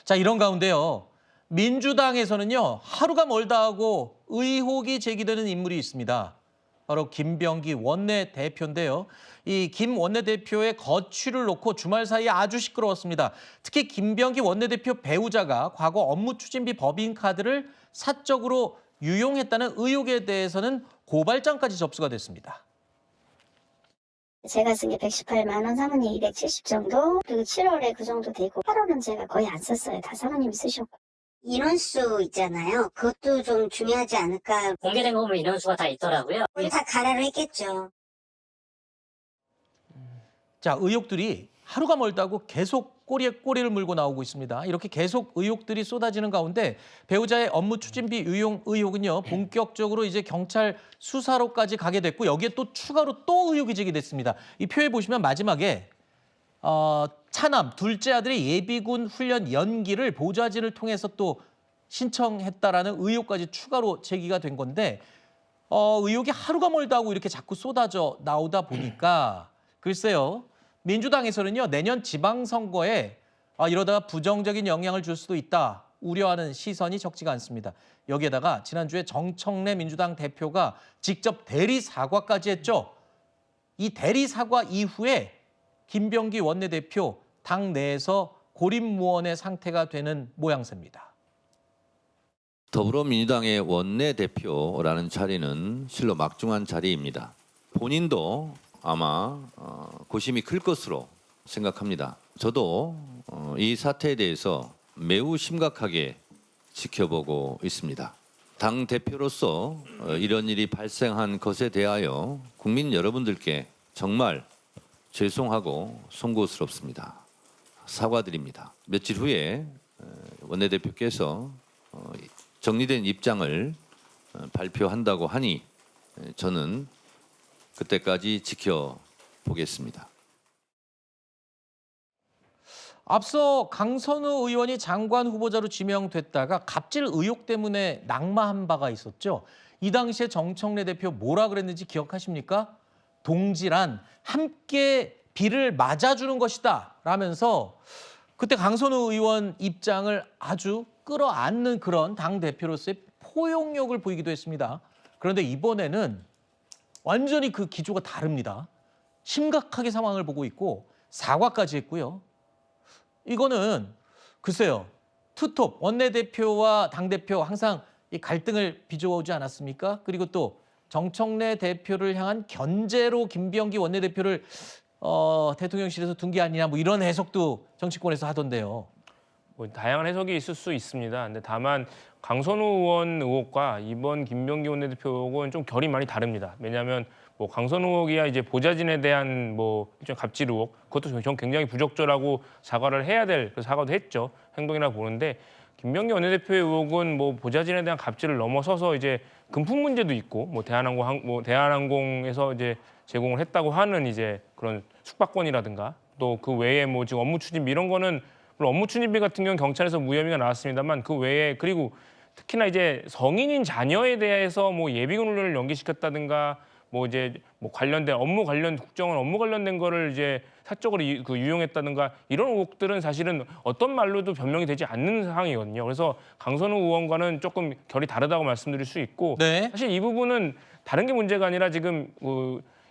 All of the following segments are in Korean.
자, 이런 가운데요. 민주당에서는요. 하루가 멀다 하고 의혹이 제기되는 인물이 있습니다. 바로 김병기 원내대표인데요. 이 김 원내대표의 거취를 놓고 주말 사이에 아주 시끄러웠습니다. 특히 김병기 원내대표 배우자가 과거 업무추진비 법인카드를 사적으로 유용했다는 의혹에 대해서는 고발장까지 접수가 됐습니다. 제가 쓴 게 118만 원, 사모님 270 정도, 그리고 7월에 그 정도 되고 8월은 제가 거의 안 썼어요. 다 사모님이 쓰셨고. 인원수 있잖아요. 그것도 좀 중요하지 않을까. 공개된 거 보면 인원수가 다 있더라고요. 우리 다 가라로 했겠죠. 자, 의혹들이 하루가 멀다고 계속 꼬리에 꼬리를 물고 나오고 있습니다. 이렇게 계속 의혹들이 쏟아지는 가운데 배우자의 업무 추진비 유용 의혹은요. 본격적으로 이제 경찰 수사로까지 가게 됐고 여기에 또 추가로 또 의혹이 제기됐습니다. 이 표에 보시면 마지막에 차남 둘째 아들의 예비군 훈련 연기를 보좌진을 통해서 또 신청했다라는 의혹까지 추가로 제기가 된 건데 의혹이 하루가 멀다고 이렇게 자꾸 쏟아져 나오다 보니까 글쎄요. 민주당에서는요. 내년 지방선거에 이러다가 부정적인 영향을 줄 수도 있다. 우려하는 시선이 적지가 않습니다. 여기에다가 지난주에 정청래 민주당 대표가 직접 대리 사과까지 했죠. 이 대리 사과 이후에 김병기 원내대표 당 내에서 고립무원의 상태가 되는 모양새입니다. 더불어민주당의 원내대표라는 자리는 실로 막중한 자리입니다. 본인도 아마 고심이 클 것으로 생각합니다. 저도 이 사태에 대해서 매우 심각하게 지켜보고 있습니다. 당 대표로서 이런 일이 발생한 것에 대하여 국민 여러분들께 정말 죄송하고 송구스럽습니다. 사과드립니다. 며칠 후에 원내대표께서 정리된 입장을 발표한다고 하니 저는 그때까지 지켜보겠습니다. 앞서 강선우 의원이 장관 후보자로 지명됐다가 갑질 의혹 때문에 낙마한 바가 있었죠. 이 당시에 정청래 대표 뭐라 그랬는지 기억하십니까? 동지란 함께 비를 맞아주는 것이다 라면서 그때 강선우 의원 입장을 아주 끌어안는 그런 당대표로서의 포용력을 보이기도 했습니다. 그런데 이번에는 완전히 그 기조가 다릅니다. 심각하게 상황을 보고 있고 사과까지 했고요. 이거는 글쎄요. 투톱 원내대표와 당대표 항상 이 갈등을 빚어오지 않았습니까? 그리고 또 정청래 대표를 향한 견제로 김병기 원내대표를 대통령실에서 둔 게 아니냐 뭐 이런 해석도 정치권에서 하던데요. 뭐 다양한 해석이 있을 수 있습니다. 근데 다만 강선우 의원 의혹과 이번 김병기 원내대표 의혹은 좀 결이 많이 다릅니다. 왜냐하면 뭐 강선우 의혹이야 이제 보좌진에 대한 뭐 일종 갑질 의혹, 그것도 전 굉장히 부적절하고 사과를 해야 될 사과도 했죠. 행동이라 보는데 김병기 원내대표의 의혹은 뭐 보좌진에 대한 갑질을 넘어서서 이제 금품 문제도 있고 뭐 대한항공에서 이제 제공을 했다고 하는 이제 그런 숙박권이라든가 또 그 외에 뭐 지금 업무 추진비 이런 거는 물론 업무 추진비 같은 경우는 경찰에서 무혐의가 나왔습니다만 그 외에 그리고 특히나 이제 성인인 자녀에 대해서 뭐 예비군 훈련을 연기시켰다든가 뭐 이제 뭐 관련된 업무 관련 국정원 업무 관련된 거를 이제 사적으로 유용했다든가 이런 의혹들은 사실은 어떤 말로도 변명이 되지 않는 상황이거든요. 그래서 강선우 의원과는 조금 결이 다르다고 말씀드릴 수 있고 네. 사실 이 부분은 다른 게 문제가 아니라 지금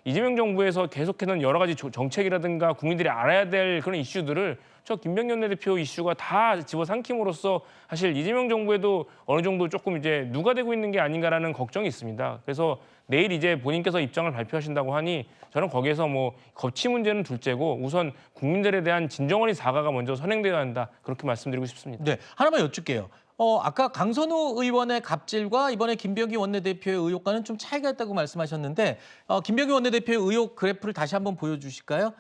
이재명 정부에서 계속해서 여러 가지 정책이라든가 국민들이 알아야 될 그런 이슈들을 저 김병기 원내대표 이슈가 다 집어삼킴으로써 사실 이재명 정부에도 어느 정도 조금 이제 누가 되고 있는 게 아닌가라는 걱정이 있습니다. 그래서 내일 이제 본인께서 입장을 발표하신다고 하니 저는 거기에서 뭐 거취 문제는 둘째고 우선 국민들에 대한 진정 어린 사과가 먼저 선행돼야 한다 그렇게 말씀드리고 싶습니다. 네, 하나만 여쭙게요. 아까 강선우 의원의 갑질과 이번에 김병기 원내대표의 의혹과는 좀 차이가 있다고 말씀하셨는데 김병기 원내대표의 의혹 그래프를 다시 한번 보여주실까요?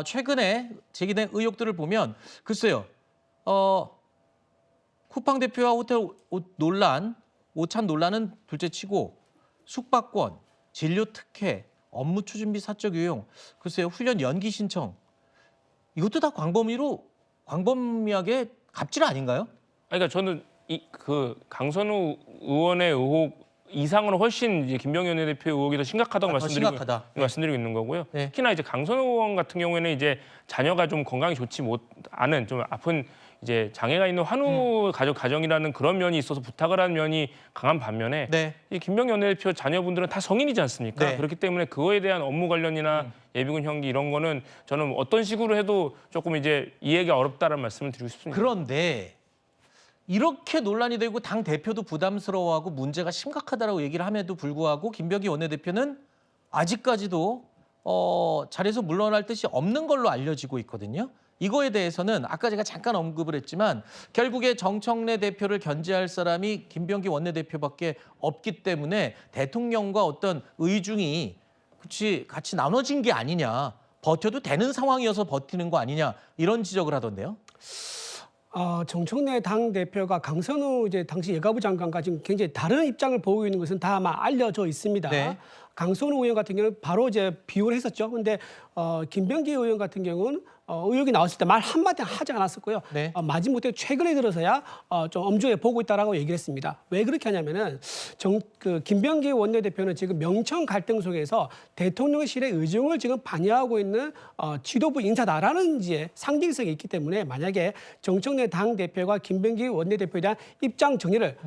최근에 제기된 의혹들을 보면 글쎄요. 쿠팡 대표와 호텔 논란, 오찬 논란은 둘째치고 숙박권, 진료 특혜, 업무 추진비 사적 유용, 글쎄요. 훈련 연기 신청 이것도 다 광범위하게 갑질 아닌가요? 그러니까 저는 그 강선우 의원의 의혹 이상으로 훨씬 이제 김병기 원내대표 의혹이 더 심각하다고 말씀드리고 있는 거고요. 네. 특히나 이제 강선우 의원 같은 경우에는 이제 자녀가 좀 건강이 좋지 않은 좀 아픈 이제 장애가 있는 환우 가정이라는 그런 면이 있어서 부탁을 한 면이 강한 반면에 네. 이 김병기 원내대표 자녀분들은 다 성인이지 않습니까? 네. 그렇기 때문에 그거에 대한 업무 관련이나 예비군 형기 이런 거는 저는 어떤 식으로 해도 조금 이제 이해가 어렵다는 말씀을 드리고 싶습니다. 그런데 이렇게 논란이 되고 당 대표도 부담스러워하고 문제가 심각하다라고 얘기를 함에도 불구하고 김병기 원내대표는 아직까지도 자리에서 물러날 뜻이 없는 걸로 알려지고 있거든요. 이거에 대해서는 아까 제가 잠깐 언급을 했지만 결국에 정청래 대표를 견제할 사람이 김병기 원내대표밖에 없기 때문에 대통령과 어떤 의중이 같이 나눠진 게 아니냐. 버텨도 되는 상황이어서 버티는 거 아니냐. 이런 지적을 하던데요. 정청래 당대표가 강선우 이제 당시 외교부 장관과 지금 굉장히 다른 입장을 보이고 있는 것은 다 아마 알려져 있습니다. 네. 강선우 의원 같은 경우는 바로 이제 비호를 했었죠. 근데 김병기 의원 같은 경우는 의혹이 나왔을 때 말 한마디 하지 않았었고요. 네. 마지못해 최근에 들어서야 좀 엄중하게 보고 있다라고 얘기를 했습니다. 왜 그렇게 하냐면은 김병기 원내대표는 지금 명청 갈등 속에서 대통령실의 의중을 지금 반영하고 있는 지도부 인사다라는 이제 상징성이 있기 때문에 만약에 정청래 당 대표가 김병기 원내대표에 대한 입장 정리를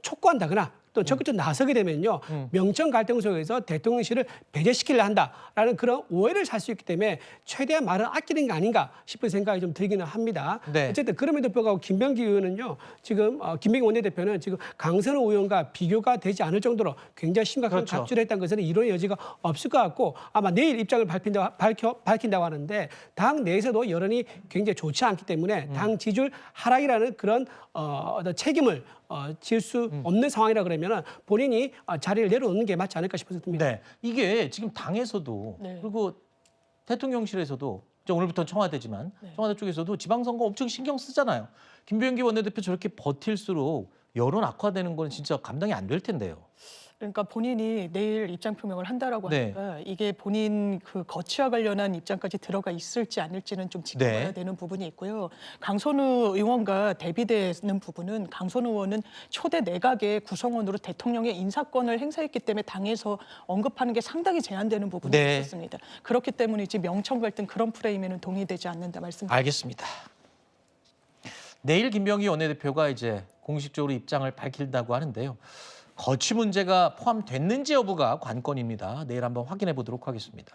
촉구한다거나 또 적극적으로 나서게 되면요. 명청 갈등 속에서 대통령실을 배제시키려 한다라는 그런 오해를 살 수 있기 때문에 최대한 말을 아끼는 게 아닌가 싶은 생각이 좀 들기는 합니다. 네. 어쨌든 그럼에도 불구하고 김병기 의원은요. 지금 김병기 원내대표는 지금 강선우 의원과 비교가 되지 않을 정도로 굉장히 심각한 그렇죠. 갑질을 했다는 것은 이론의 여지가 없을 것 같고 아마 내일 입장을 밝힌다고 하는데 당 내에서도 여론이 굉장히 좋지 않기 때문에 당 지지율 하락이라는 그런 어떤 책임을 질 수 없는 상황이라 그러면 본인이 자리를 내려놓는 게 맞지 않을까 싶어서 듭니다. 네. 이게 지금 당에서도 네. 그리고 대통령실에서도 이제 오늘부터 청와대지만 네. 청와대 쪽에서도 지방선거 엄청 신경 쓰잖아요. 김병기 원내대표 저렇게 버틸수록 여론 악화되는 건 진짜 감당이 안 될 텐데요. 그러니까 본인이 내일 입장 표명을 한다라고 네. 하니까 이게 본인 그 거취와 관련한 입장까지 들어가 있을지 아닐지는 좀 지켜봐야 네. 되는 부분이 있고요. 강선우 의원과 대비되는 부분은 강선우 의원은 초대 내각의 구성원으로 대통령의 인사권을 행사했기 때문에 당에서 언급하는 게 상당히 제한되는 부분이 네. 있었습니다. 그렇기 때문에 이제 명청 갈등 그런 프레임에는 동의되지 않는다 말씀드립니다. 알겠습니다. 내일 김병기 원내대표가 이제 공식적으로 입장을 밝힌다고 하는데요. 거취 문제가 포함됐는지 여부가 관건입니다. 내일 한번 확인해 보도록 하겠습니다.